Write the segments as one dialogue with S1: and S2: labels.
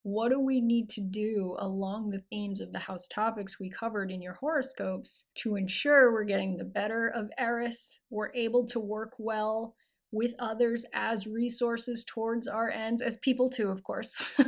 S1: What do we need to do along the themes of the house topics we covered in your horoscopes to ensure we're getting the better of Eris, we're able to work well with others as resources towards our ends, as people too, of course.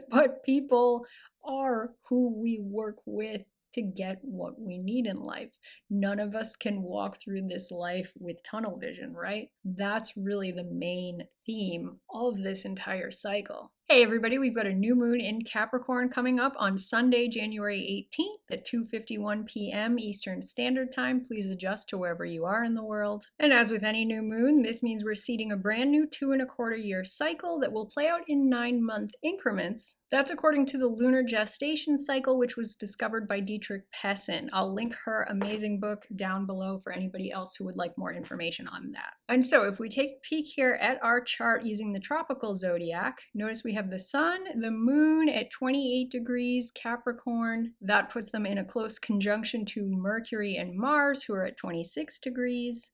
S1: But people are who we work with to get what we need in life. None of us can walk through this life with tunnel vision, right? That's really the main theme of this entire cycle. Hey everybody, we've got a new moon in Capricorn coming up on Sunday, January 18th at 2:51 p.m. Eastern Standard Time. Please adjust to wherever you are in the world. And as with any new moon, this means we're seeding a brand new 2¼ year cycle that will play out in 9-month increments. That's according to the lunar gestation cycle, which was discovered by Dietrich Pessin. I'll link her amazing book down below for anybody else who would like more information on that. And so if we take a peek here at our chart using the tropical zodiac, notice we have the sun, the moon at 28 degrees Capricorn. That puts them in a close conjunction to Mercury and Mars, who are at 26 degrees.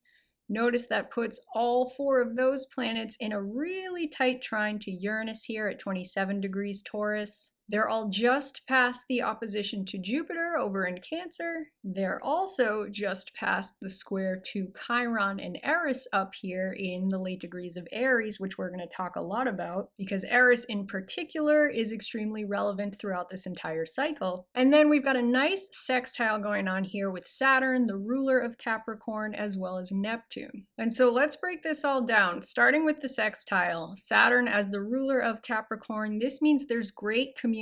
S1: Notice that puts all 4 of those planets in a really tight trine to Uranus here at 27 degrees Taurus. They're all just past the opposition to Jupiter over in Cancer. They're also just past the square to Chiron and Eris up here in the late degrees of Aries, which we're going to talk a lot about, because Eris in particular is extremely relevant throughout this entire cycle. And then we've got a nice sextile going on here with Saturn, the ruler of Capricorn, as well as Neptune. And so let's break this all down, starting with the sextile. Saturn as the ruler of Capricorn, this means there's great communication,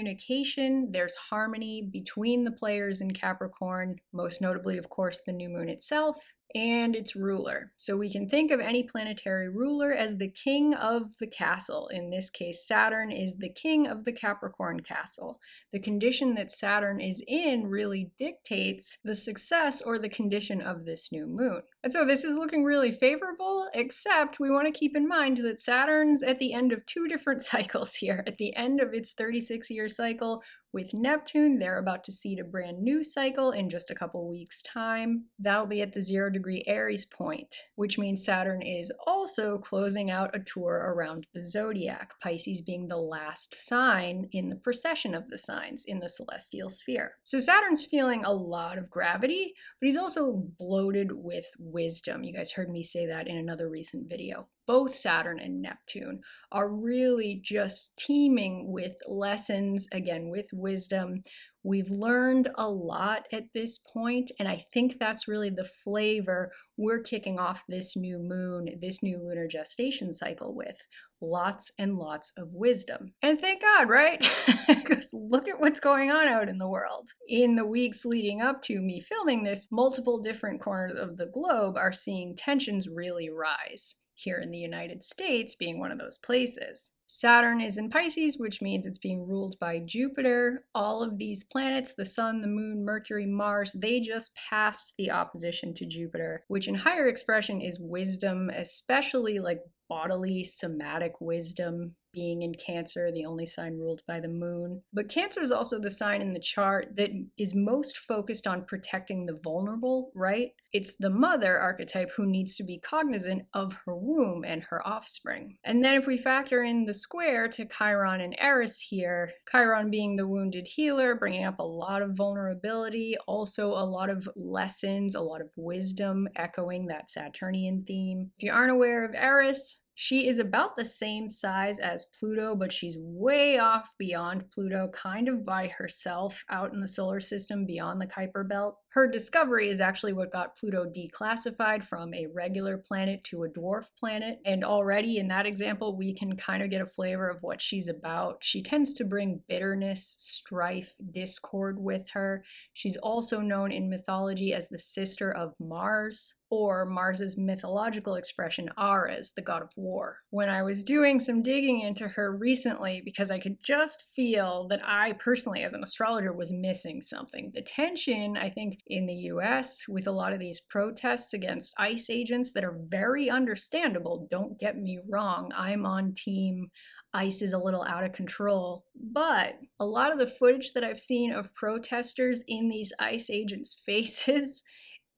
S1: there's harmony between the players in Capricorn, most notably, of course, the new moon itself and its ruler. So we can think of any planetary ruler as the king of the castle. In this case, Saturn is the king of the Capricorn castle. The condition that Saturn is in really dictates the success or the condition of this new moon. And so this is looking really favorable, except we want to keep in mind that Saturn's at the end of 2 different cycles here. At the end of its 36-year cycle, with Neptune, they're about to seed a brand new cycle in just a couple weeks' time. That'll be at the 0-degree Aries point, which means Saturn is also closing out a tour around the zodiac, Pisces being the last sign in the procession of the signs in the celestial sphere. So Saturn's feeling a lot of gravity, but he's also bloated with wisdom. You guys heard me say that in another recent video. Both Saturn and Neptune are really just teeming with lessons, again, with wisdom. We've learned a lot at this point, and I think that's really the flavor we're kicking off this new moon, this new lunar gestation cycle with. Lots and lots of wisdom. And thank God, right? Because look at what's going on out in the world. In the weeks leading up to me filming this, multiple different corners of the globe are seeing tensions really rise. Here in the United States being one of those places. Saturn is in Pisces, which means it's being ruled by Jupiter. All of these planets, the sun, the moon, Mercury, Mars, they just passed the opposition to Jupiter, which in higher expression is wisdom, especially like bodily, somatic wisdom, being in Cancer, the only sign ruled by the moon. But Cancer is also the sign in the chart that is most focused on protecting the vulnerable, right? It's the mother archetype who needs to be cognizant of her womb and her offspring. And then if we factor in the square to Chiron and Eris here, Chiron being the wounded healer, bringing up a lot of vulnerability, also a lot of lessons, a lot of wisdom, echoing that Saturnian theme. If you aren't aware of Eris, she is about the same size as Pluto, but she's way off beyond Pluto, kind of by herself out in the solar system beyond the Kuiper Belt. Her discovery is actually what got Pluto declassified from a regular planet to a dwarf planet. And already in that example, we can kind of get a flavor of what she's about. She tends to bring bitterness, strife, discord with her. She's also known in mythology as the sister of Mars, or Mars's mythological expression, Ares, the god of war. When I was doing some digging into her recently, because I could just feel that I personally, as an astrologer, was missing something. The tension, I think, in the US with a lot of these protests against ICE agents that are very understandable, don't get me wrong, I'm on team ICE is a little out of control. But a lot of the footage that I've seen of protesters in these ICE agents' faces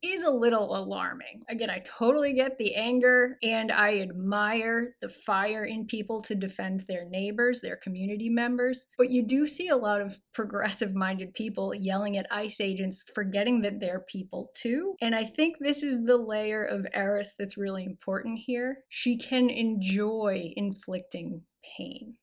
S1: is a little alarming. Again, I totally get the anger and I admire the fire in people to defend their neighbors, their community members, but you do see a lot of progressive-minded people yelling at ICE agents, forgetting that they're people too. And I think this is the layer of Eris that's really important here. She can enjoy inflicting pain.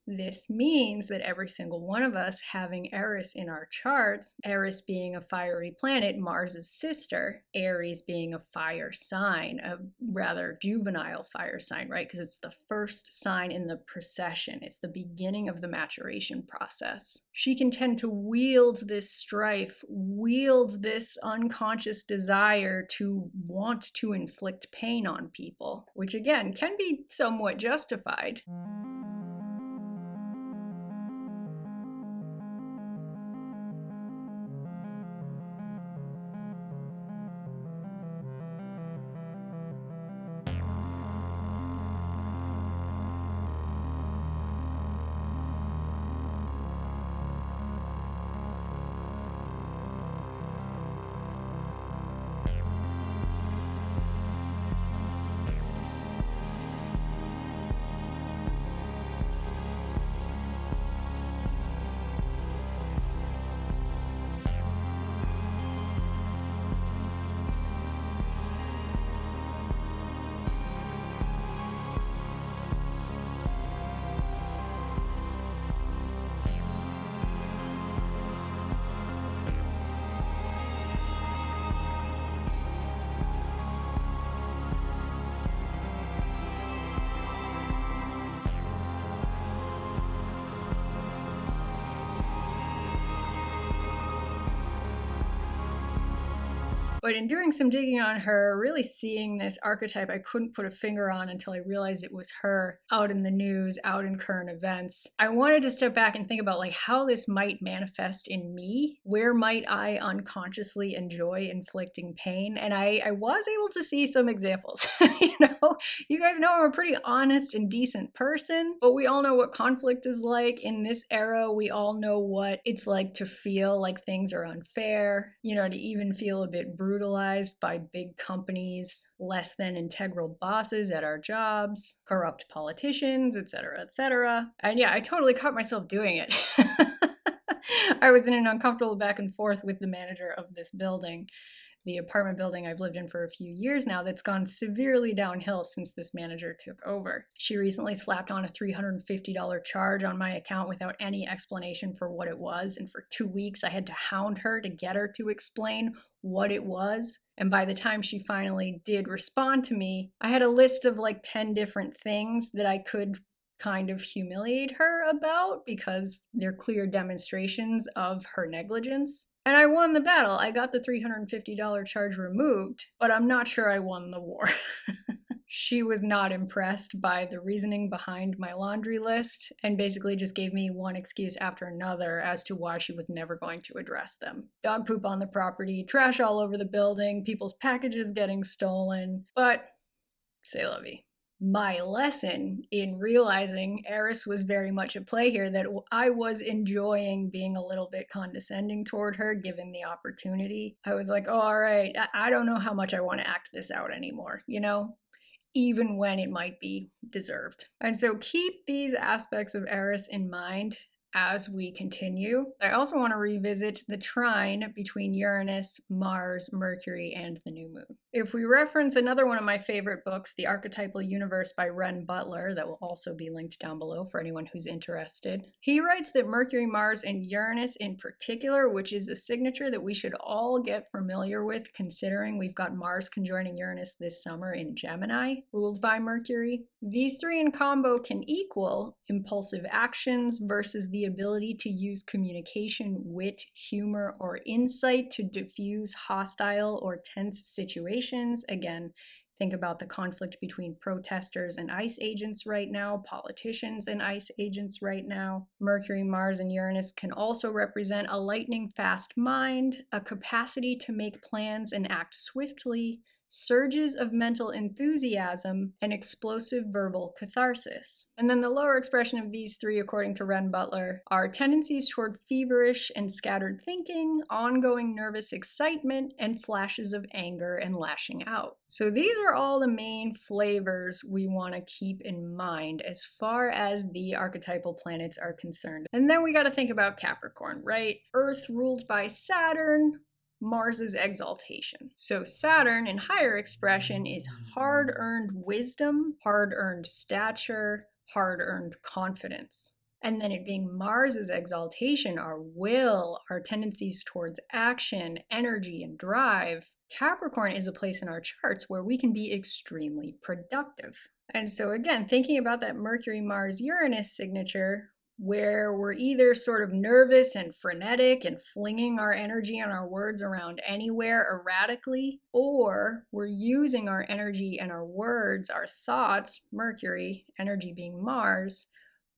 S1: This means that every single one of us having Eris in our charts, Eris being a fiery planet, Mars's sister, Aries being a fire sign, a rather juvenile fire sign, right? Because it's the first sign in the procession. It's the beginning of the maturation process. She can tend to wield this strife, wield this unconscious desire to want to inflict pain on people, which again can be somewhat justified. But in doing some digging on her, really seeing this archetype I couldn't put a finger on until I realized it was her out in the news, out in current events, I wanted to step back and think about like how this might manifest in me. Where might I unconsciously enjoy inflicting pain? And I was able to see some examples. You guys know I'm a pretty honest and decent person, but we all know what conflict is like in this era. We all know what it's like to feel like things are unfair, to even feel a bit brutalized by big companies, less than integral bosses at our jobs, corrupt politicians, etc., etc. And yeah, I totally caught myself doing it. I was in an uncomfortable back and forth with the manager of this building, the apartment building I've lived in for a few years now, that's gone severely downhill since this manager took over. She recently slapped on a $350 charge on my account without any explanation for what it was, and for 2 weeks I had to hound her to get her to explain what it was. And by the time she finally did respond to me, I had a list of like 10 different things that I could kind of humiliate her about because they're clear demonstrations of her negligence. And I won the battle. I got the $350 charge removed, but I'm not sure I won the war. She was not impressed by the reasoning behind my laundry list and basically just gave me one excuse after another as to why she was never going to address them. Dog poop on the property, trash all over the building, people's packages getting stolen, but c'est la vie. My lesson in realizing Eris was very much at play here, that I was enjoying being a little bit condescending toward her given the opportunity. I was like, oh, all right, I don't know how much I want to act this out anymore, even when it might be deserved. And so keep these aspects of Eris in mind as we continue. I also want to revisit the trine between Uranus, Mars, Mercury, and the new moon. If we reference another one of my favorite books, The Archetypal Universe by Ren Butler, that will also be linked down below for anyone who's interested, he writes that Mercury, Mars, and Uranus in particular, which is a signature that we should all get familiar with considering we've got Mars conjoining Uranus this summer in Gemini, ruled by Mercury. These three in combo can equal impulsive actions versus the ability to use communication, wit, humor, or insight to diffuse hostile or tense situations. Again, think about the conflict between protesters and ICE agents right now, politicians and ICE agents right now. Mercury, Mars, and Uranus can also represent a lightning-fast mind, a capacity to make plans and act swiftly, surges of mental enthusiasm, and explosive verbal catharsis. And then the lower expression of these three, according to Ren Butler, are tendencies toward feverish and scattered thinking, ongoing nervous excitement, and flashes of anger and lashing out. So these are all the main flavors we want to keep in mind as far as the archetypal planets are concerned. And then we got to think about Capricorn, right? Earth ruled by Saturn, Mars's exaltation. So Saturn in higher expression is hard-earned wisdom, hard-earned stature, hard-earned confidence. And then it being Mars's exaltation, our will, our tendencies towards action, energy, and drive. Capricorn is a place in our charts where we can be extremely productive. And so again, thinking about that Mercury-Mars-Uranus signature, where we're either sort of nervous and frenetic and flinging our energy and our words around anywhere erratically, or we're using our energy and our words, our thoughts, Mercury, energy being Mars,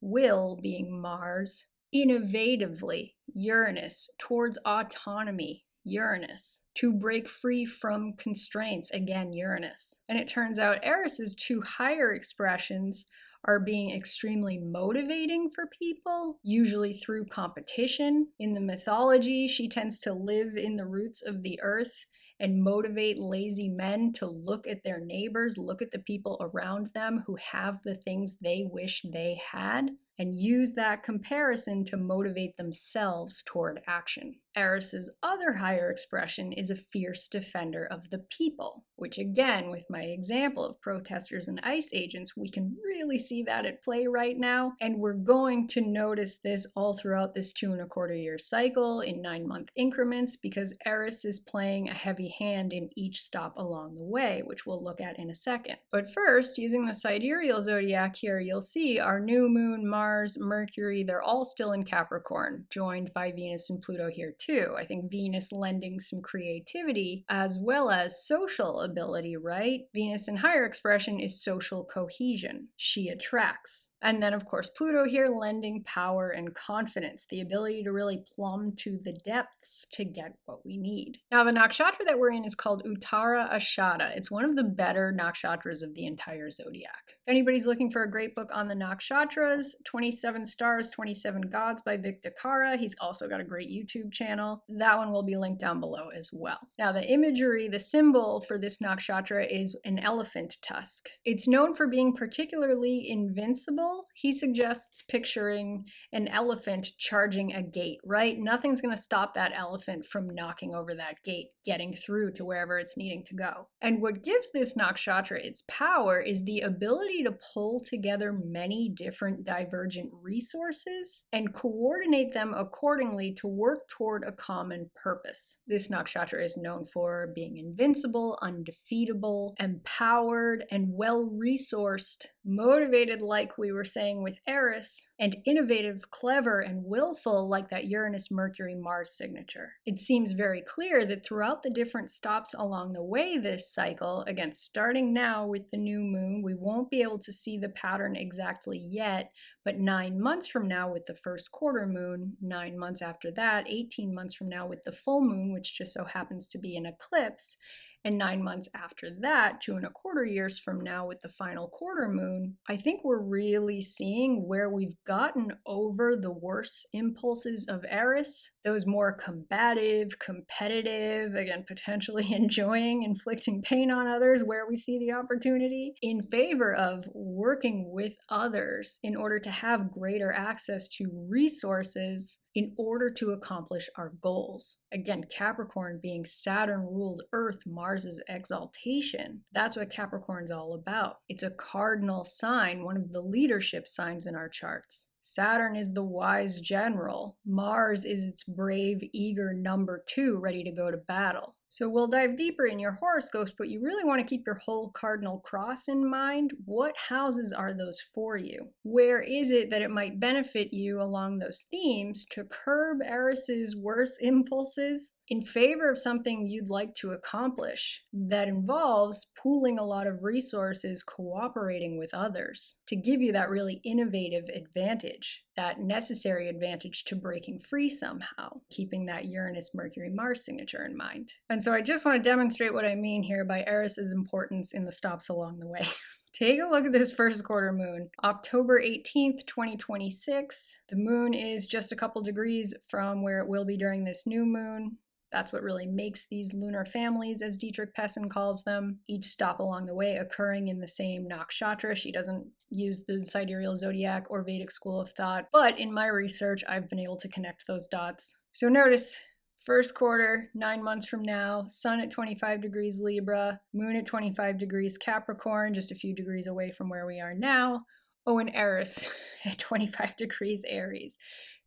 S1: will being Mars, innovatively, Uranus, towards autonomy, Uranus, to break free from constraints, again, Uranus. And it turns out Eris's two higher expressions are being extremely motivating for people, usually through competition. In the mythology, she tends to live in the roots of the earth and motivate lazy men to look at their neighbors, look at the people around them who have the things they wish they had, and use that comparison to motivate themselves toward action. Eris's other higher expression is a fierce defender of the people, which again, with my example of protesters and ice agents, we can really see that at play right now, and we're going to notice this all throughout this 2¼ year cycle in 9-month increments, because Eris is playing a heavy hand in each stop along the way, which we'll look at in a second. But first, using the sidereal zodiac here, you'll see our new moon, Mars, Mercury, they're all still in Capricorn, joined by Venus and Pluto here too. I think Venus lending some creativity as well as social ability, right? Venus in higher expression is social cohesion. She attracts. And then of course Pluto here lending power and confidence, the ability to really plumb to the depths to get what we need. Now the nakshatra that we're in is called Uttara Ashada. It's one of the better nakshatras of the entire zodiac. If anybody's looking for a great book on the nakshatras, 27 Stars, 27 Gods by Vic Dakara. He's also got a great YouTube channel. That one will be linked down below as well. Now the imagery, the symbol for this nakshatra is an elephant tusk. It's known for being particularly invincible. He suggests picturing an elephant charging a gate, right? Nothing's going to stop that elephant from knocking over that gate, getting through to wherever it's needing to go. And what gives this nakshatra its power is the ability to pull together many different divergent resources and coordinate them accordingly to work toward a common purpose. This nakshatra is known for being invincible, undefeatable, empowered, and well-resourced, motivated like we were saying with Eris, and innovative, clever, and willful like that Uranus-Mercury-Mars signature. It seems very clear that throughout the different stops along the way this cycle, again, starting now with the new moon, we won't be able to see the pattern exactly yet, but 9 months from now with the first quarter moon, 9 months after that, 18 months from now with the full moon, which just so happens to be an eclipse, and 9 months after that, 2¼ years from now with the final quarter moon, I think we're really seeing where we've gotten over the worse impulses of Eris, those more combative, competitive, again, potentially enjoying, inflicting pain on others where we see the opportunity, in favor of working with others in order to have greater access to resources in order to accomplish our goals. Again, Capricorn being Saturn-ruled Earth, Mars's exaltation. That's what Capricorn's all about. It's a cardinal sign, one of the leadership signs in our charts. Saturn is the wise general. Mars is its brave, eager number 2, ready to go to battle. So we'll dive deeper in your horoscopes, but you really want to keep your whole cardinal cross in mind. What houses are those for you? Where is it that it might benefit you along those themes to curb Eris's worst impulses in favor of something you'd like to accomplish that involves pooling a lot of resources, cooperating with others to give you that really innovative advantage? advantage, that necessary advantage to breaking free somehow, keeping that Uranus-Mercury-Mars signature in mind. And so I just want to demonstrate what I mean here by Eris's importance in the stops along the way. Take a look at this first quarter moon. October 18th, 2026. The moon is just a couple degrees from where it will be during this new moon. That's what really makes these lunar families, as Dietrich Pessin calls them, each stop along the way occurring in the same nakshatra. She doesn't use the sidereal zodiac or Vedic school of thought, but in my research, I've been able to connect those dots. So notice, first quarter, 9 months from now, sun at 25 degrees Libra, moon at 25 degrees Capricorn, just a few degrees away from where we are now. Oh, and Eris at 25 degrees Aries,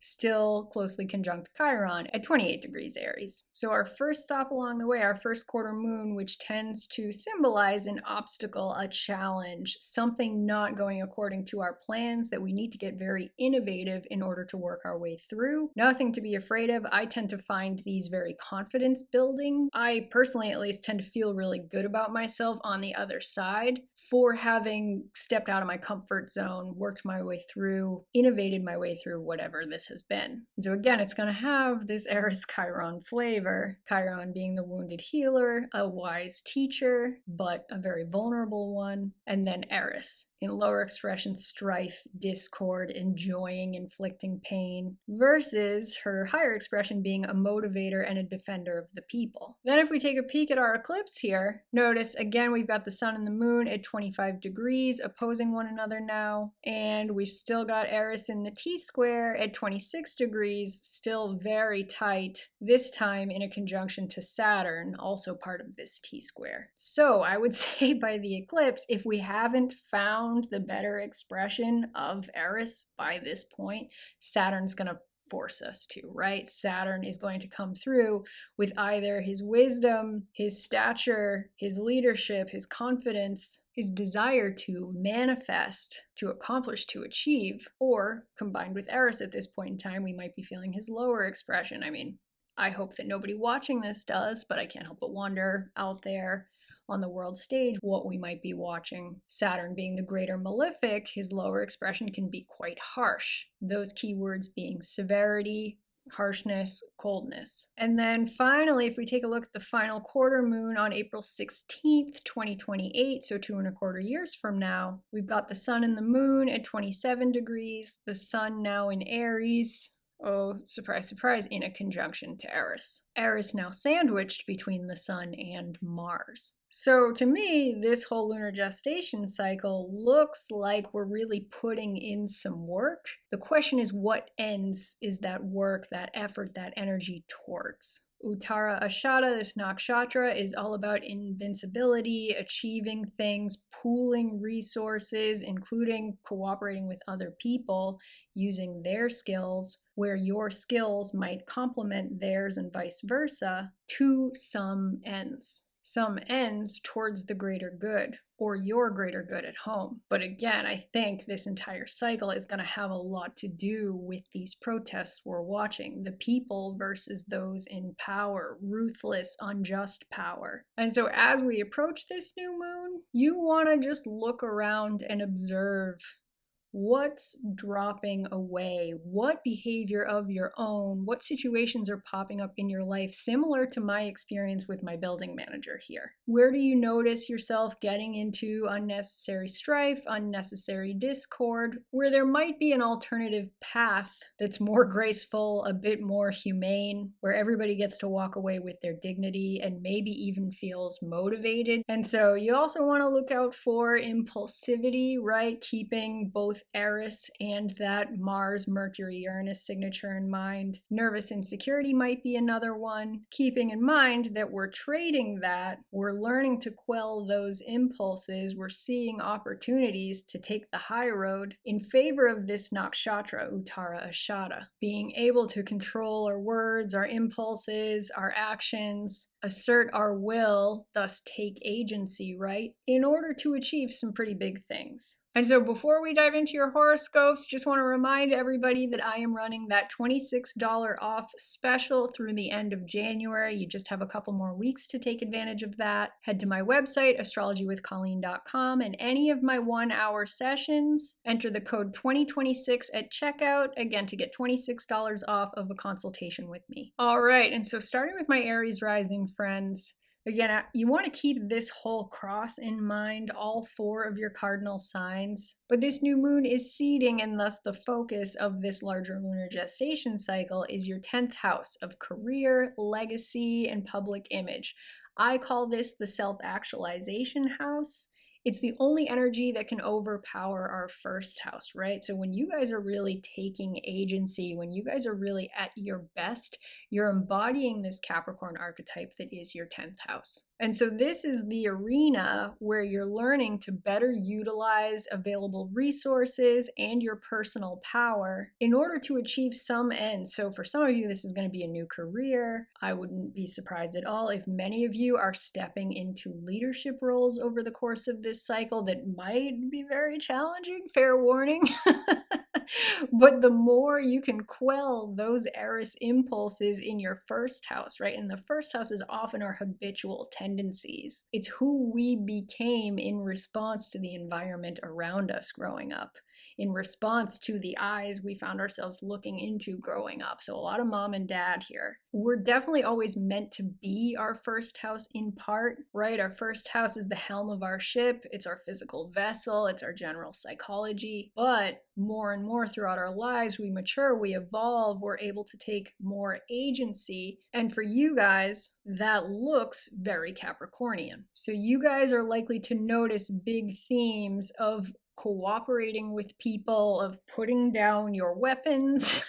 S1: still closely conjunct Chiron at 28 degrees Aries. So our first stop along the way, our first quarter moon, which tends to symbolize an obstacle, a challenge, something not going according to our plans that we need to get very innovative in order to work our way through. Nothing to be afraid of. I tend to find these very confidence building. I personally, at least, tend to feel really good about myself on the other side for having stepped out of my comfort zone, worked my way through, innovated my way through whatever this has been. And so again, it's going to have this Eris Chiron flavor. Chiron being the wounded healer, a wise teacher, but a very vulnerable one. And then Eris in lower expression, strife, discord, enjoying, inflicting pain, versus her higher expression being a motivator and a defender of the people. Then if we take a peek at our eclipse here, notice again we've got the sun and the moon at 25 degrees opposing one another now, and we've still got Eris in the T-square at 26 degrees, still very tight, this time in a conjunction to Saturn, also part of this T-square. So I would say by the eclipse, if we haven't found the better expression of Eris by this point, Saturn's going to force us to, right? Saturn is going to come through with either his wisdom, his stature, his leadership, his confidence, his desire to manifest, to accomplish, to achieve, or combined with Eris at this point in time, we might be feeling his lower expression. I mean, I hope that nobody watching this does, but I can't help but wonder out there on the world stage what we might be watching. Saturn being the greater malefic, his lower expression can be quite harsh. Those keywords being severity, harshness, coldness. And then finally, if we take a look at the final quarter moon on April 16th, 2028, so 2.25 years from now, we've got the sun and the moon at 27 degrees, the sun now in Aries, oh, surprise, surprise, in a conjunction to Eris. Eris now sandwiched between the sun and Mars. So to me, this whole lunar gestation cycle looks like we're really putting in some work. The question is, what ends is that work, that effort, that energy towards? Uttara Ashada, this nakshatra, is all about invincibility, achieving things, pooling resources, including cooperating with other people, using their skills, where your skills might complement theirs and vice versa, to some ends. Some ends towards the greater good, or your greater good at home. But again, I think this entire cycle is going to have a lot to do with these protests we're watching, the people versus those in power, ruthless, unjust power. And so as we approach this new moon, you want to just look around and observe what's dropping away, what behavior of your own, what situations are popping up in your life, similar to my experience with my building manager here. Where do you notice yourself getting into unnecessary strife, unnecessary discord, where there might be an alternative path that's more graceful, a bit more humane, where everybody gets to walk away with their dignity and maybe even feels motivated. And so you also want to look out for impulsivity, right? Keeping both Eris and that Mars, Mercury, Uranus signature in mind. Nervous insecurity might be another one. Keeping in mind that we're trading that, we're learning to quell those impulses, we're seeing opportunities to take the high road in favor of this nakshatra, Uttara Ashada. Being able to control our words, our impulses, our actions, assert our will, thus take agency, right? In order to achieve some pretty big things. And so before we dive into your horoscopes, just want to remind everybody that I am running that $26 off special through the end of January. You just have a couple more weeks to take advantage of that. Head to my website, astrologywithcolleen.com, and any of my 1-hour sessions, enter the code 2026 at checkout, again, to get $26 off of a consultation with me. All right, and so starting with my Aries rising friends, again, you want to keep this whole cross in mind, all 4 of your cardinal signs. But this new moon is seeding, and thus the focus of this larger lunar gestation cycle is your 10th house of career, legacy, and public image. I call this the self-actualization house. It's the only energy that can overpower our first house, right? So when you guys are really taking agency, when you guys are really at your best, you're embodying this Capricorn archetype that is your 10th house. And so this is the arena where you're learning to better utilize available resources and your personal power in order to achieve some ends. So for some of you, this is going to be a new career. I wouldn't be surprised at all if many of you are stepping into leadership roles over the course of this cycle that might be very challenging, fair warning. But the more you can quell those Eris impulses in your first house, right? And the first house is often our habitual tendencies. It's who we became in response to the environment around us growing up, in response to the eyes we found ourselves looking into growing up. So a lot of mom and dad here. We're definitely always meant to be our first house in part, right? Our first house is the helm of our ship. It's our physical vessel. It's our general psychology. But more and more throughout our lives, we mature, we evolve, we're able to take more agency. And for you guys, that looks very Capricornian. So you guys are likely to notice big themes of cooperating with people, of putting down your weapons,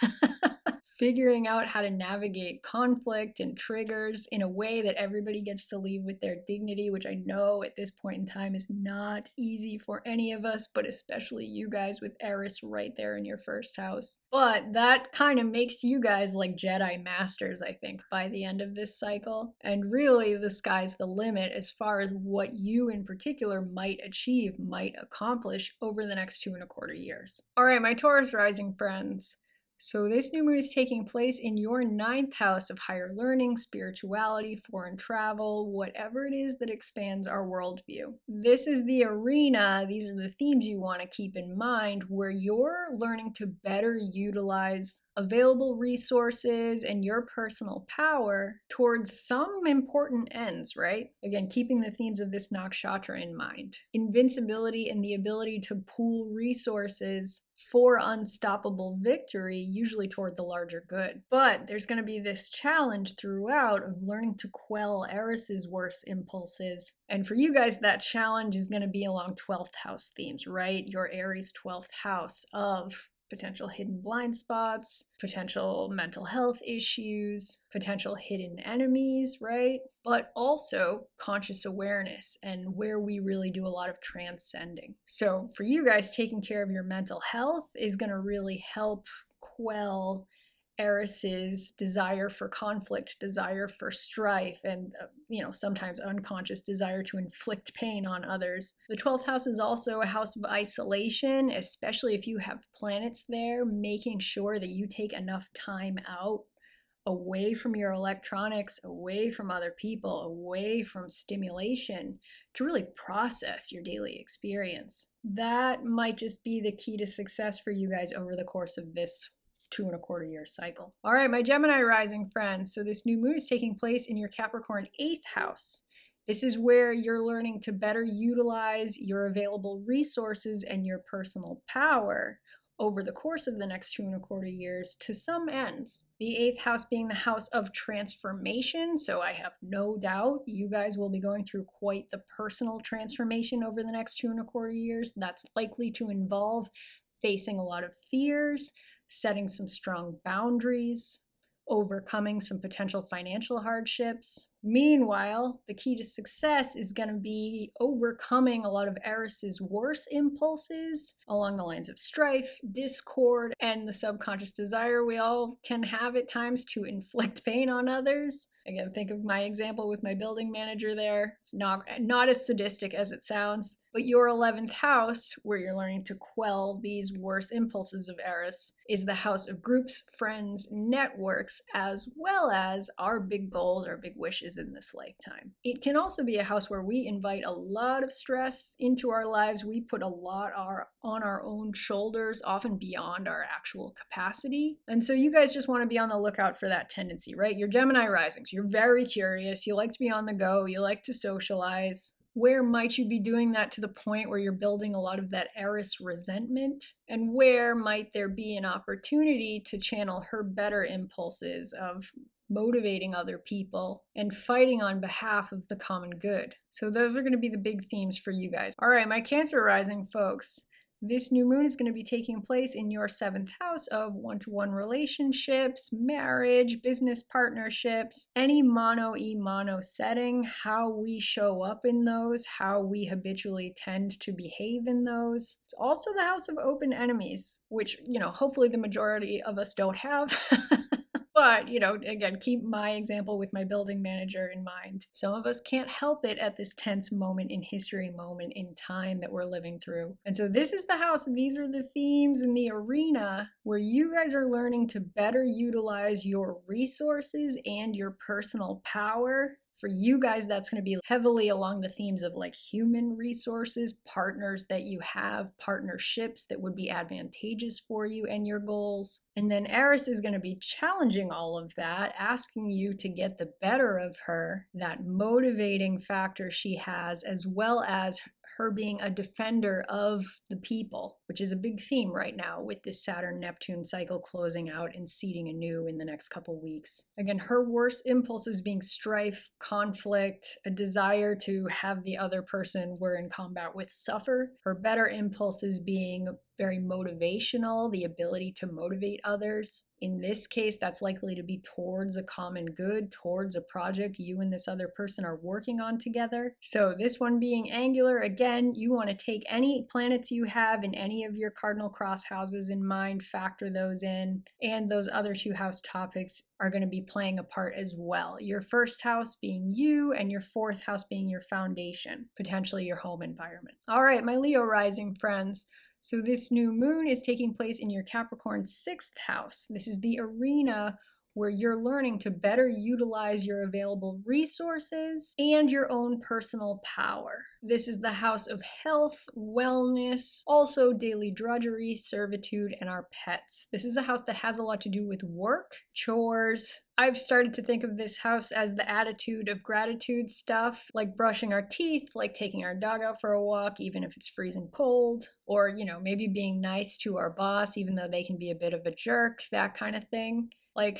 S1: figuring out how to navigate conflict and triggers in a way that everybody gets to leave with their dignity, which I know at this point in time is not easy for any of us, but especially you guys with Eris right there in your first house. But that kind of makes you guys like Jedi Masters, I think, by the end of this cycle. And really, the sky's the limit as far as what you in particular might achieve, might accomplish over the next 2.25 years. All right, my Taurus rising friends. So this new moon is taking place in your 9th house of higher learning, spirituality, foreign travel, whatever it is that expands our worldview. This is the arena, these are the themes you want to keep in mind, where you're learning to better utilize available resources and your personal power towards some important ends, right? Again, keeping the themes of this nakshatra in mind. Invincibility and the ability to pool resources for unstoppable victory, usually toward the larger good. But there's going to be this challenge throughout of learning to quell Eris's worst impulses. And for you guys, that challenge is going to be along 12th house themes, right? Your Aries 12th house of potential hidden blind spots, potential mental health issues, potential hidden enemies, right? But also conscious awareness and where we really do a lot of transcending. So for you guys, taking care of your mental health is going to really help quell Eris's desire for conflict, desire for strife, and sometimes unconscious desire to inflict pain on others. The 12th house is also a house of isolation, especially if you have planets there, making sure that you take enough time out away from your electronics, away from other people, away from stimulation to really process your daily experience. That might just be the key to success for you guys over the course of this 2.25 year cycle. All right, my Gemini rising friends. So this new moon is taking place in your Capricorn 8th house. This is where you're learning to better utilize your available resources and your personal power over the course of the next 2.25 years to some ends. The 8th house being the house of transformation. So I have no doubt you guys will be going through quite the personal transformation over the next 2.25 years. That's likely to involve facing a lot of fears, setting some strong boundaries, overcoming some potential financial hardships. Meanwhile, the key to success is going to be overcoming a lot of Eris's worst impulses along the lines of strife, discord, and the subconscious desire we all can have at times to inflict pain on others. Again, think of my example with my building manager there. It's not as sadistic as it sounds, but your 11th house, where you're learning to quell these worst impulses of Eris, is the house of groups, friends, networks, as well as our big goals, our big wishes in this lifetime. It can also be a house where we invite a lot of stress into our lives. We put a lot on our own shoulders, often beyond our actual capacity. And so you guys just want to be on the lookout for that tendency, right? You're Gemini risings. You're very curious. You like to be on the go. You like to socialize. Where might you be doing that to the point where you're building a lot of that Eris resentment? And where might there be an opportunity to channel her better impulses of motivating other people and fighting on behalf of the common good? So those are going to be the big themes for you guys. All right, my Cancer rising folks. This new moon is going to be taking place in your 7th house of one-to-one relationships, marriage, business partnerships, any mono setting, how we show up in those, how we habitually tend to behave in those. It's also the house of open enemies, which, hopefully the majority of us don't have. But, again, keep my example with my building manager in mind. Some of us can't help it at this tense moment in history, moment in time that we're living through. And so this is the house, these are the themes in the arena where you guys are learning to better utilize your resources and your personal power. For you guys, that's going to be heavily along the themes of like human resources, partners that you have, partnerships that would be advantageous for you and your goals. And then Eris is going to be challenging all of that, asking you to get the better of her, that motivating factor she has, as well as her being a defender of the people, which is a big theme right now with this Saturn-Neptune cycle closing out and seeding anew in the next couple weeks. Again, her worst impulses being strife, conflict, a desire to have the other person we're in combat with suffer. Her better impulses being very motivational, the ability to motivate others. In this case, that's likely to be towards a common good, towards a project you and this other person are working on together. So this one being angular, again, you want to take any planets you have in any of your cardinal cross houses in mind, factor those in, and those other 2 house topics are going to be playing a part as well. Your 1st house being you, and your 4th house being your foundation, potentially your home environment. All right, my Leo rising friends. So this new moon is taking place in your Capricorn 6th house. This is the arena where you're learning to better utilize your available resources and your own personal power. This is the house of health, wellness, also daily drudgery, servitude, and our pets. This is a house that has a lot to do with work, chores. I've started to think of this house as the attitude of gratitude stuff, like brushing our teeth, like taking our dog out for a walk, even if it's freezing cold, or, maybe being nice to our boss, even though they can be a bit of a jerk, that kind of thing. Like,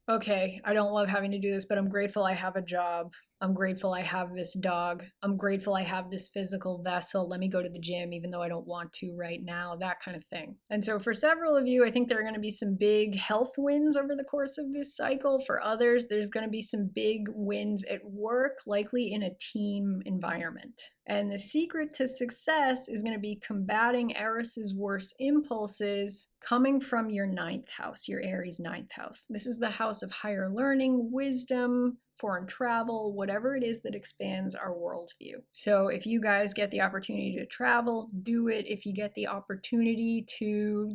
S1: okay, I don't love having to do this, but I'm grateful I have a job. I'm grateful I have this dog. I'm grateful I have this physical vessel. Let me go to the gym even though I don't want to right now, that kind of thing. And so for several of you, I think there are going to be some big health wins over the course of this cycle. For others, there's going to be some big wins at work, likely in a team environment. And the secret to success is going to be combating Eris's worst impulses coming from your 9th house, your Aries 9th house. This is the house of higher learning, wisdom, foreign travel, whatever it is that expands our worldview. So if you guys get the opportunity to travel, do it. If you get the opportunity to,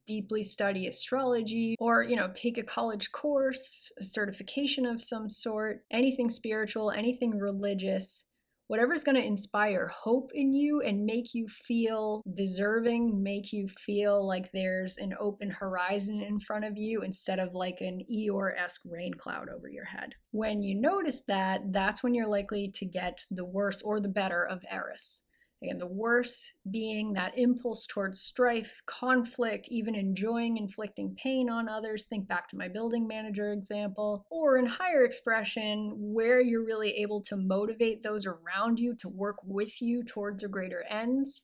S1: deeply study astrology or, take a college course, a certification of some sort, anything spiritual, anything religious, whatever's going to inspire hope in you and make you feel deserving, make you feel like there's an open horizon in front of you instead of like an Eeyore-esque rain cloud over your head. When you notice that, that's when you're likely to get the worst or the better of Eris. Again, the worst being that impulse towards strife, conflict, even enjoying inflicting pain on others. Think back to my building manager example. Or in higher expression, where you're really able to motivate those around you to work with you towards a greater ends.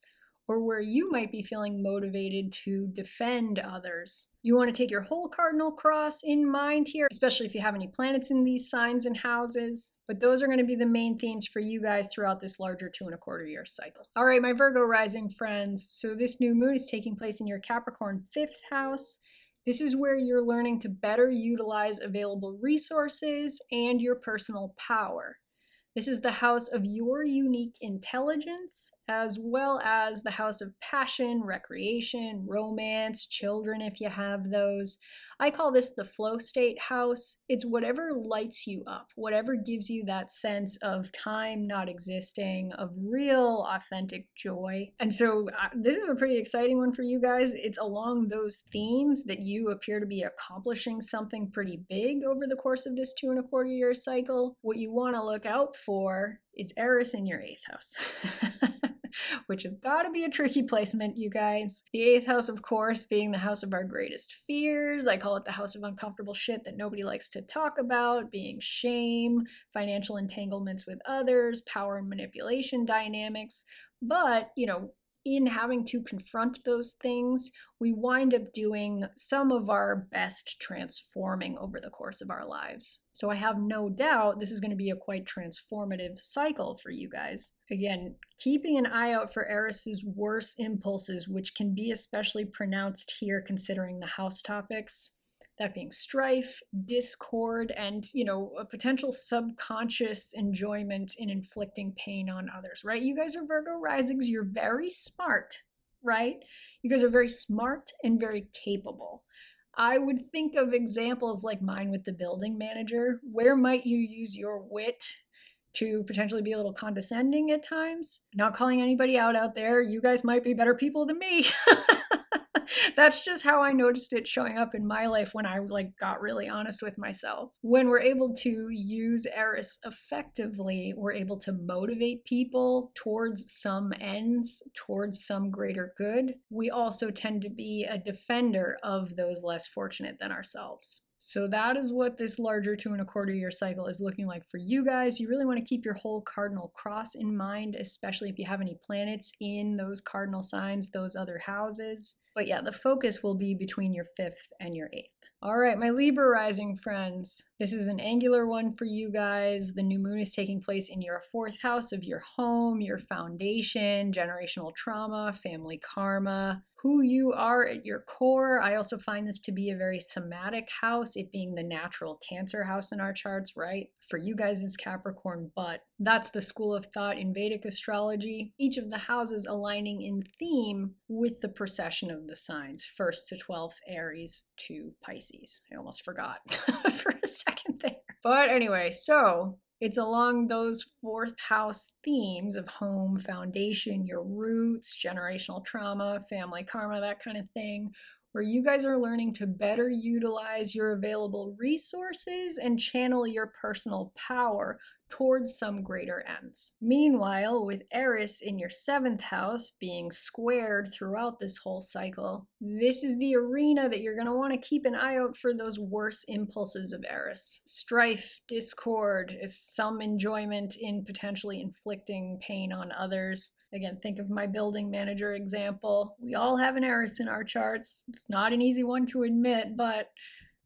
S1: or where you might be feeling motivated to defend others. You want to take your whole cardinal cross in mind here, especially if you have any planets in these signs and houses. But those are going to be the main themes for you guys throughout this larger 2.25 year cycle. All right, my Virgo rising friends. So this new moon is taking place in your Capricorn 5th house. This is where you're learning to better utilize available resources and your personal power. This is the house of your unique intelligence, as well as the house of passion, recreation, romance, children if you have those. I call this the flow state house. It's whatever lights you up, whatever gives you that sense of time not existing, of real authentic joy. And so this is a pretty exciting one for you guys. It's along those themes that you appear to be accomplishing something pretty big over the course of this 2.25 year cycle. What you want to look out for is Eris in your 8th house. Which has got to be a tricky placement, you guys. The 8th house, of course, being the house of our greatest fears. I call it the house of uncomfortable shit that nobody likes to talk about, being shame, financial entanglements with others, power and manipulation dynamics. But, in having to confront those things, we wind up doing some of our best transforming over the course of our lives. So I have no doubt this is going to be a quite transformative cycle for you guys. Again, keeping an eye out for Eris's worst impulses, which can be especially pronounced here considering the house topics. That being strife, discord, and, a potential subconscious enjoyment in inflicting pain on others, right? You guys are Virgo risings. You're very smart, right? You guys are very smart and very capable. I would think of examples like mine with the building manager. Where might you use your wit to potentially be a little condescending at times? Not calling anybody out there. You guys might be better people than me. That's just how I noticed it showing up in my life when I got really honest with myself. When we're able to use Eris effectively, we're able to motivate people towards some ends, towards some greater good. We also tend to be a defender of those less fortunate than ourselves. So that is what this larger 2.25 year cycle is looking like for you guys. You really want to keep your whole cardinal cross in mind, especially if you have any planets in those cardinal signs, those other houses. But yeah, the focus will be between your 5th and your 8th. All right, my Libra rising friends. This is an angular one for you guys. The new moon is taking place in your 4th house of your home, your foundation, generational trauma, family karma, who you are at your core. I also find this to be a very somatic house, it being the natural Cancer house in our charts, right? For you guys, it's Capricorn, but that's the school of thought in Vedic astrology. Each of the houses aligning in theme with the precession of the signs, 1st to 12th, Aries to Pisces. I almost forgot for a second there. But anyway, so it's along those 4th house themes of home, foundation, your roots, generational trauma, family karma, that kind of thing, where you guys are learning to better utilize your available resources and channel your personal power towards some greater ends. Meanwhile, with Eris in your 7th house being squared throughout this whole cycle, this is the arena that you're going to want to keep an eye out for those worst impulses of Eris. Strife, discord, some enjoyment in potentially inflicting pain on others. Again, think of my building manager example. We all have an Eris in our charts. It's not an easy one to admit, but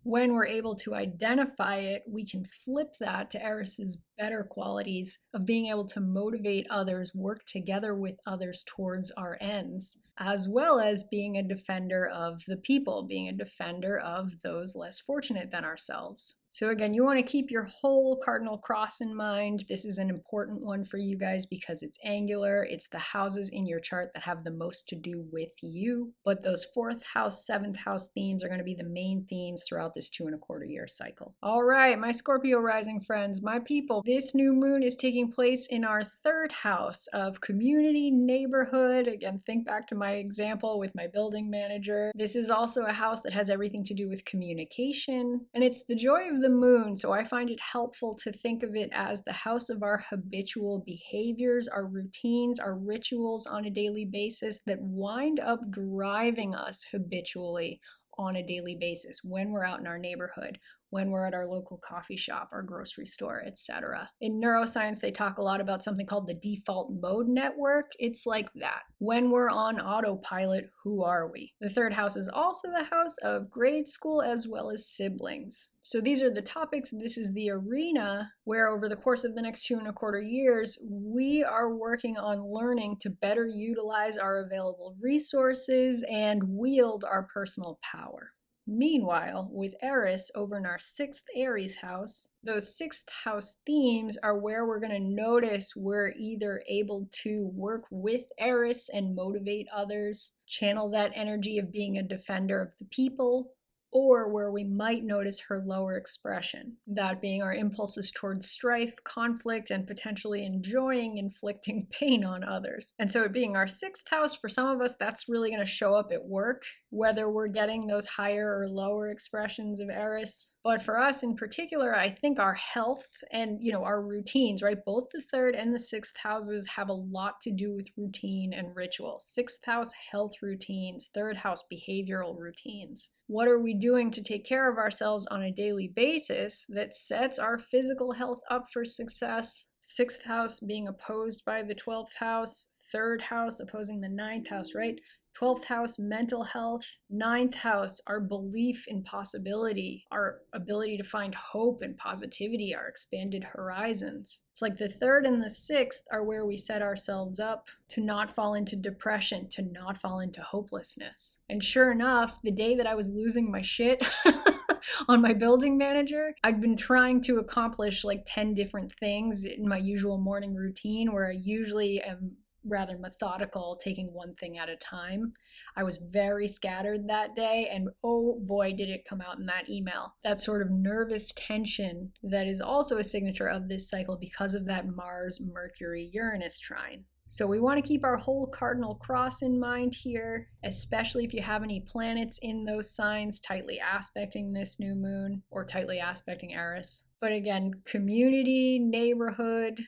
S1: when we're able to identify it, we can flip that to Eris's better qualities of being able to motivate others, work together with others towards our ends, as well as being a defender of the people, being a defender of those less fortunate than ourselves. So again, you want to keep your whole cardinal cross in mind. This is an important one for you guys because it's angular. It's the houses in your chart that have the most to do with you. But those 4th house, 7th house themes are going to be the main themes throughout this 2.25 year cycle. All right, my Scorpio rising friends, my people, this new moon is taking place in our 3rd house of community, neighborhood. Again, think back to my example with my building manager. This is also a house that has everything to do with communication, and it's the joy of the moon, so I find it helpful to think of it as the house of our habitual behaviors, our routines, our rituals on a daily basis that wind up driving us habitually on a daily basis when we're out in our neighborhood, when we're at our local coffee shop, our grocery store, etc. In neuroscience, they talk a lot about something called the default mode network. It's like that. When we're on autopilot, who are we? The third house is also the house of grade school as well as siblings. So these are the topics. This is the arena where over the course of the next 2.25 years, we are working on learning to better utilize our available resources and wield our personal power. Meanwhile, with Eris over in our 6th Aries house, those 6th house themes are where we're going to notice we're either able to work with Eris and motivate others, channel that energy of being a defender of the people, or where we might notice her lower expression, that being our impulses towards strife, conflict, and potentially enjoying inflicting pain on others. And so it being our 6th house, for some of us, that's really going to show up at work, whether we're getting those higher or lower expressions of Eris. But for us in particular, I think our health and, our routines, right? Both the 3rd and the 6th houses have a lot to do with routine and ritual. 6th house, health routines. 3rd house, behavioral routines. What are we doing to take care of ourselves on a daily basis that sets our physical health up for success? 6th house being opposed by the 12th house, 3rd house opposing the 9th house, right? 12th house, mental health. 9th house, our belief in possibility, our ability to find hope and positivity, our expanded horizons. It's like the 3rd and the 6th are where we set ourselves up to not fall into depression, to not fall into hopelessness. And sure enough, the day that I was losing my shit on my building manager, I'd been trying to accomplish like 10 different things in my usual morning routine, where I usually am rather methodical, taking one thing at a time. I was very scattered that day, and oh boy, did it come out in that email. That sort of nervous tension that is also a signature of this cycle because of that Mars-Mercury-Uranus trine. So we want to keep our whole cardinal cross in mind here, especially if you have any planets in those signs tightly aspecting this new moon or tightly aspecting Eris. But again, community, neighborhood,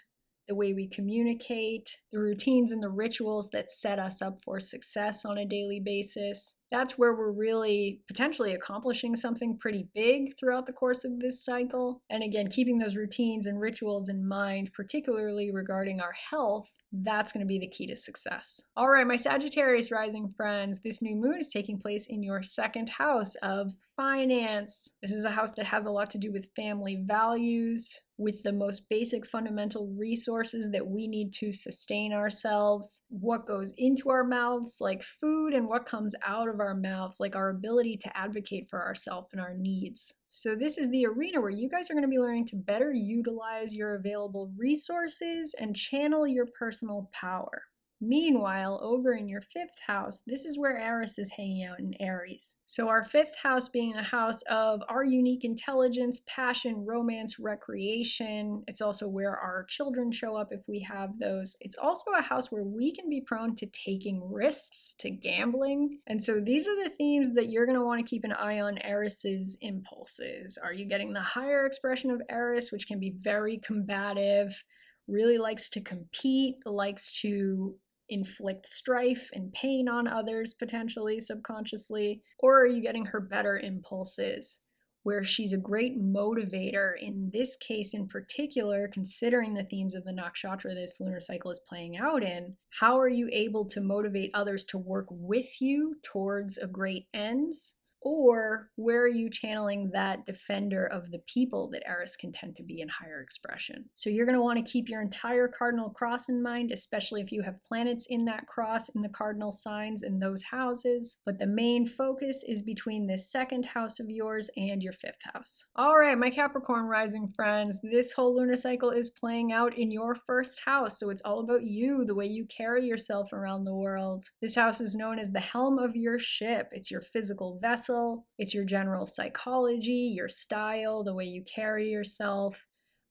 S1: the way we communicate, the routines and the rituals that set us up for success on a daily basis. That's where we're really potentially accomplishing something pretty big throughout the course of this cycle. And again, keeping those routines and rituals in mind, particularly regarding our health, that's going to be the key to success. All right, my Sagittarius rising friends, this new moon is taking place in your 2nd house of finance. This is a house that has a lot to do with family values, with the most basic fundamental resources that we need to sustain ourselves, what goes into our mouths, like food, and what comes out of our mouths, like our ability to advocate for ourselves and our needs. So this is the arena where you guys are going to be learning to better utilize your available resources and channel your personal power. Meanwhile, over in your 5th house, this is where Eris is hanging out in Aries. So our 5th house being the house of our unique intelligence, passion, romance, recreation. It's also where our children show up if we have those. It's also a house where we can be prone to taking risks, to gambling. And so these are the themes that you're going to want to keep an eye on Eris's impulses. Are you getting the higher expression of Eris, which can be very combative, really likes to compete, likes to inflict strife and pain on others, potentially, subconsciously? Or are you getting her better impulses, where she's a great motivator, in this case in particular, considering the themes of the nakshatra this lunar cycle is playing out in? How are you able to motivate others to work with you towards a great ends? Or where are you channeling that defender of the people that Eris can tend to be in higher expression? So you're going to want to keep your entire cardinal cross in mind, especially if you have planets in that cross in the cardinal signs in those houses. But the main focus is between this 2nd house of yours and your 5th house. All right, my Capricorn rising friends, this whole lunar cycle is playing out in your 1st house. So it's all about you, the way you carry yourself around the world. This house is known as the helm of your ship. It's your physical vessel. It's your general psychology, your style, the way you carry yourself.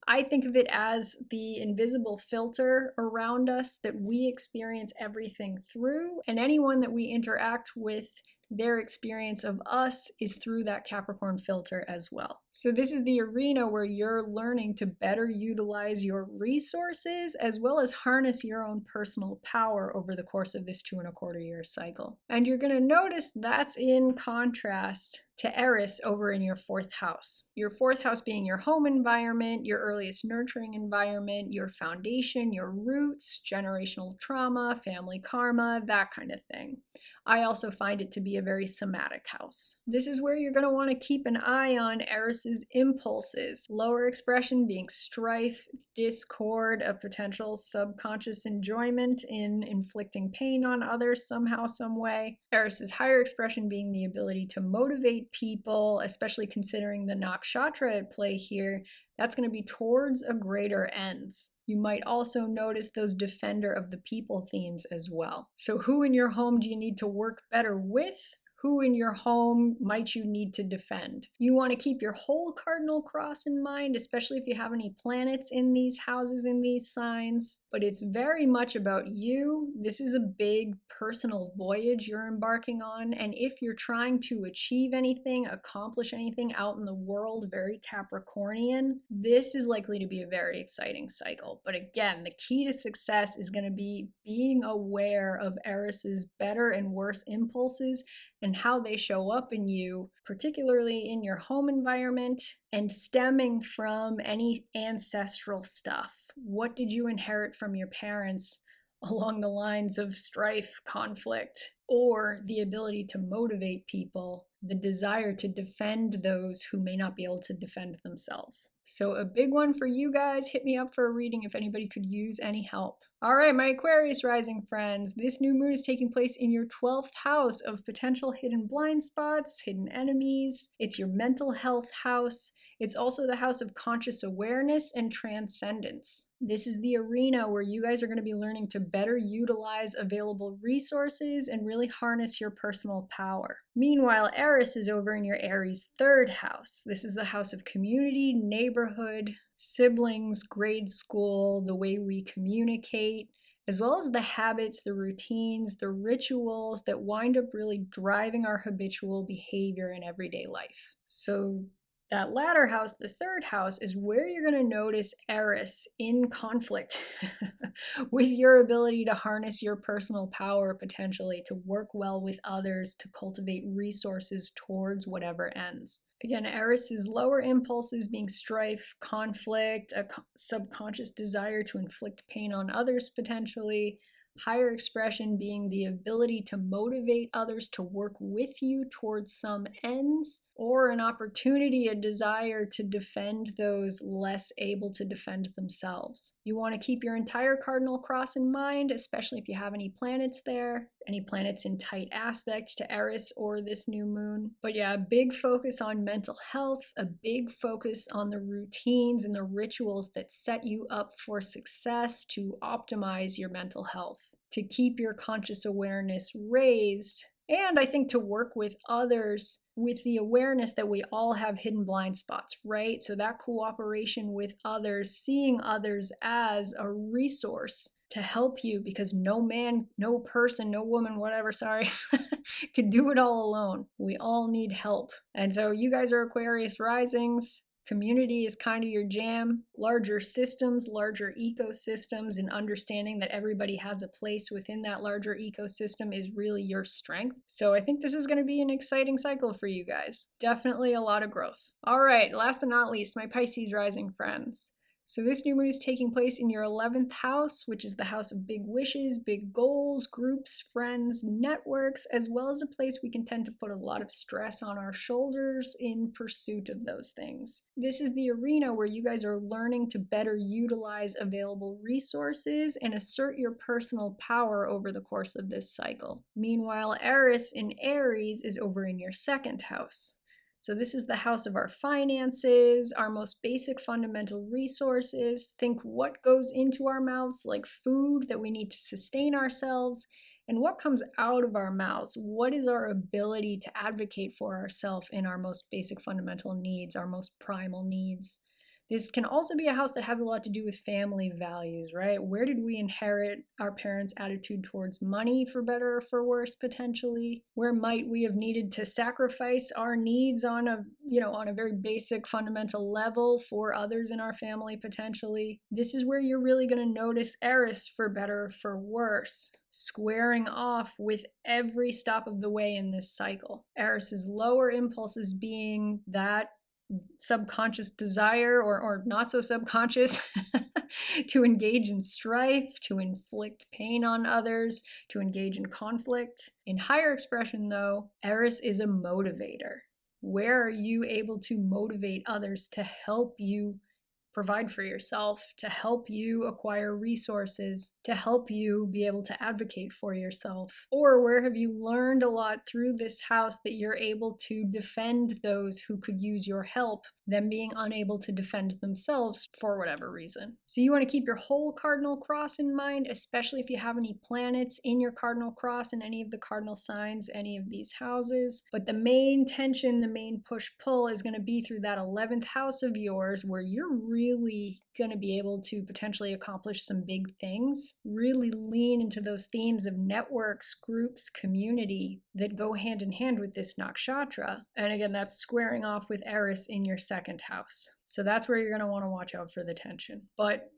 S1: I think of it as the invisible filter around us that we experience everything through, and anyone that we interact with their experience of us is through that Capricorn filter as well. So this is the arena where you're learning to better utilize your resources as well as harness your own personal power over the course of this 2.25-year cycle. And you're going to notice that's in contrast to Eris over in your 4th house. Your 4th house being your home environment, your earliest nurturing environment, your foundation, your roots, generational trauma, family karma, that kind of thing. I also find it to be a very somatic house. This is where you're going to want to keep an eye on Eris's impulses. Lower expression being strife, discord, a potential subconscious enjoyment in inflicting pain on others somehow, some way. Eris's higher expression being the ability to motivate people, especially considering the nakshatra at play here. That's going to be towards a greater ends. You might also notice those defender of the people themes as well. So who in your home do you need to work better with? Who in your home might you need to defend? You want to keep your whole cardinal cross in mind, especially if you have any planets in these houses, in these signs. But it's very much about you. This is a big personal voyage you're embarking on. And if you're trying to achieve anything, accomplish anything out in the world, very Capricornian, this is likely to be a very exciting cycle. But again, the key to success is going to be being aware of Eris's better and worse impulses and how they show up in you, particularly in your home environment, and stemming from any ancestral stuff. What did you inherit from your parents along the lines of strife, conflict, or the ability to motivate people, the desire to defend those who may not be able to defend themselves? So a big one for you guys. Hit me up for a reading if anybody could use any help. All right, my Aquarius rising friends, this new moon is taking place in your 12th house of potential hidden blind spots, hidden enemies. It's your mental health house. It's also the house of conscious awareness and transcendence. This is the arena where you guys are going to be learning to better utilize available resources and really harness your personal power. Meanwhile, Eris is over in your Aries 3rd house. This is the house of community, neighborhood, siblings, grade school, the way we communicate, as well as the habits, the routines, the rituals that wind up really driving our habitual behavior in everyday life. So that latter house, the 3rd house, is where you're going to notice Eris in conflict with your ability to harness your personal power, potentially to work well with others, to cultivate resources towards whatever ends. Again, Eris's lower impulses being strife, conflict, a subconscious desire to inflict pain on others potentially. Higher expression being the ability to motivate others to work with you towards some ends, or an opportunity, a desire to defend those less able to defend themselves. You want to keep your entire cardinal cross in mind, especially if you have any planets there, any planets in tight aspect to Eris or this new moon. But yeah, a big focus on mental health, a big focus on the routines and the rituals that set you up for success to optimize your mental health, to keep your conscious awareness raised, and I think to work with others with the awareness that we all have hidden blind spots, right? So that cooperation with others, seeing others as a resource to help you, because no man, no person, no woman, whatever, sorry, can do it all alone. We all need help. And so you guys are Aquarius risings. Community is kind of your jam. Larger systems, larger ecosystems, and understanding that everybody has a place within that larger ecosystem is really your strength. So I think this is going to be an exciting cycle for you guys. Definitely a lot of growth. All right, last but not least, my Pisces rising friends. So this new moon is taking place in your 11th house, which is the house of big wishes, big goals, groups, friends, networks, as well as a place we can tend to put a lot of stress on our shoulders in pursuit of those things. This is the arena where you guys are learning to better utilize available resources and assert your personal power over the course of this cycle. Meanwhile, Eris in Aries is over in your 2nd house. So this is the house of our finances, our most basic fundamental resources. Think what goes into our mouths, like food that we need to sustain ourselves, and what comes out of our mouths. What is our ability to advocate for ourselves in our most basic fundamental needs, our most primal needs? This can also be a house that has a lot to do with family values, right? Where did we inherit our parents' attitude towards money, for better or for worse, potentially? Where might we have needed to sacrifice our needs on a very basic fundamental level for others in our family, potentially? This is where you're really going to notice Eris, for better or for worse, squaring off with every stop of the way in this cycle. Eris's lower impulses being that subconscious desire, or not so subconscious, to engage in strife, to inflict pain on others, to engage in conflict. In higher expression, though, Eris is a motivator. Where are you able to motivate others to help you provide for yourself, to help you acquire resources, to help you be able to advocate for yourself? Or where have you learned a lot through this house that you're able to defend those who could use your help, them being unable to defend themselves for whatever reason? So you want to keep your whole cardinal cross in mind, especially if you have any planets in your cardinal cross in any of the cardinal signs, any of these houses. But the main tension, the main push-pull is going to be through that 11th house of yours, where you're really going to be able to potentially accomplish some big things, really lean into those themes of networks, groups, community that go hand in hand with this nakshatra. And again, that's squaring off with Eris in your second house. So that's where you're going to want to watch out for the tension. But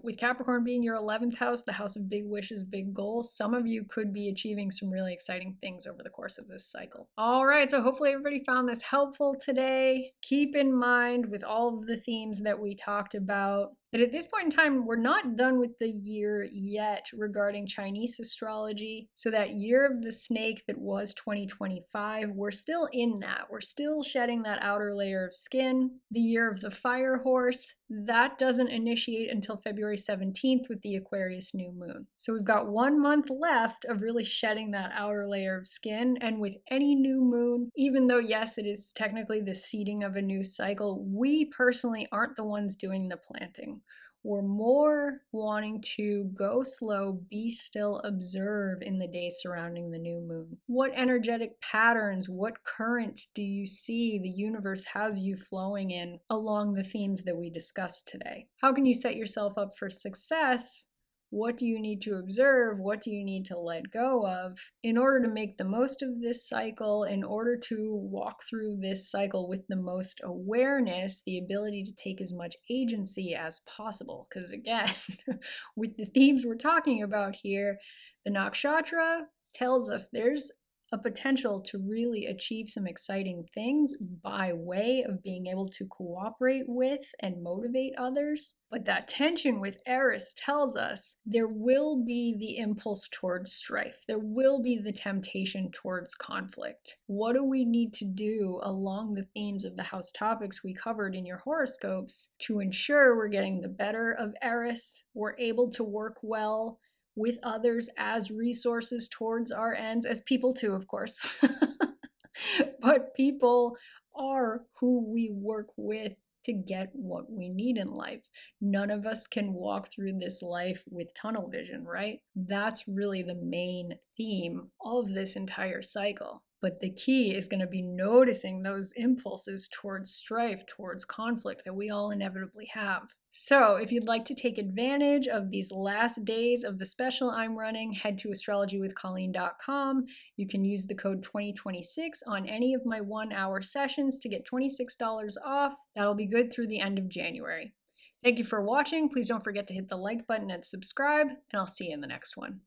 S1: with Capricorn being your 11th house, the house of big wishes, big goals, some of you could be achieving some really exciting things over the course of this cycle. All right, so hopefully everybody found this helpful today. Keep in mind, with all of the themes that we talked about, that at this point in time, we're not done with the year yet regarding Chinese astrology. So that year of the snake that was 2025, we're still in that. We're still shedding that outer layer of skin. The year of the fire horse, that doesn't initiate until February 17th with the Aquarius new moon. So we've got 1 month left of really shedding that outer layer of skin. And with any new moon, even though, yes, it is technically the seeding of a new cycle, we personally aren't the ones doing the planting. We're more wanting to go slow, be still, observe in the days surrounding the new moon. What energetic patterns, what current do you see the universe has you flowing in along the themes that we discussed today? How can you set yourself up for success? What do you need to observe? What do you need to let go of in order to make the most of this cycle, in order to walk through this cycle with the most awareness, the ability to take as much agency as possible? Because again, with the themes we're talking about here, the nakshatra tells us there's a potential to really achieve some exciting things by way of being able to cooperate with and motivate others. But that tension with Eris tells us there will be the impulse towards strife. There will be the temptation towards conflict. What do we need to do along the themes of the house topics we covered in your horoscopes to ensure we're getting the better of Eris, we're able to work well with others as resources towards our ends, as people too, of course. But people are who we work with to get what we need in life. None of us can walk through this life with tunnel vision, right? That's really the main theme of this entire cycle. But the key is going to be noticing those impulses towards strife, towards conflict that we all inevitably have. So if you'd like to take advantage of these last days of the special I'm running, head to astrologywithcolleen.com. You can use the code 2026 on any of my 1-hour sessions to get $26 off. That'll be good through the end of January. Thank you for watching. Please don't forget to hit the like button and subscribe, and I'll see you in the next one.